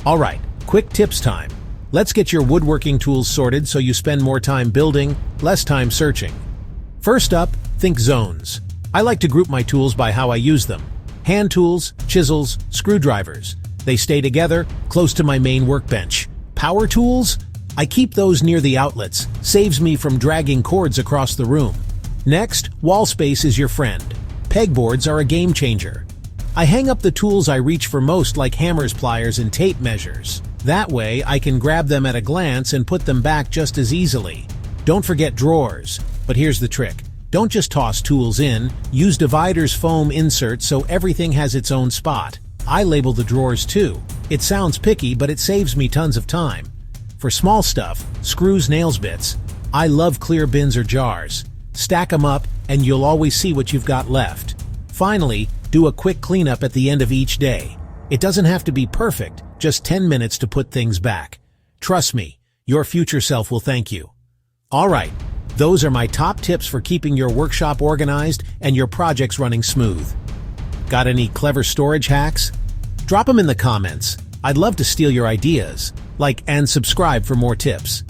Alright, quick tips time. Let's get your woodworking tools sorted so you spend more time building, less time searching. First up, think zones. I like to group my tools by how I use them. Hand tools, chisels, screwdrivers. They stay together, close to my main workbench. Power tools? I keep those near the outlets, saves me from dragging cords across the room. Next, wall space is your friend. Pegboards are a game changer. I hang up the tools I reach for most like hammers, pliers, and tape measures. That way, I can grab them at a glance and put them back just as easily. Don't forget drawers. But here's the trick. Don't just toss tools in, use dividers foam inserts so everything has its own spot. I label the drawers too. It sounds picky, but it saves me tons of time. For small stuff, screws, nails, bits, I love clear bins or jars. Stack them up and you'll always see what you've got left. Finally, do a quick cleanup at the end of each day. It doesn't have to be perfect, just 10 minutes to put things back. Trust me, your future self will thank you. Alright, those are my top tips for keeping your workshop organized and your projects running smooth. Got any clever storage hacks? Drop them in the comments. I'd love to steal your ideas. Like and subscribe for more tips.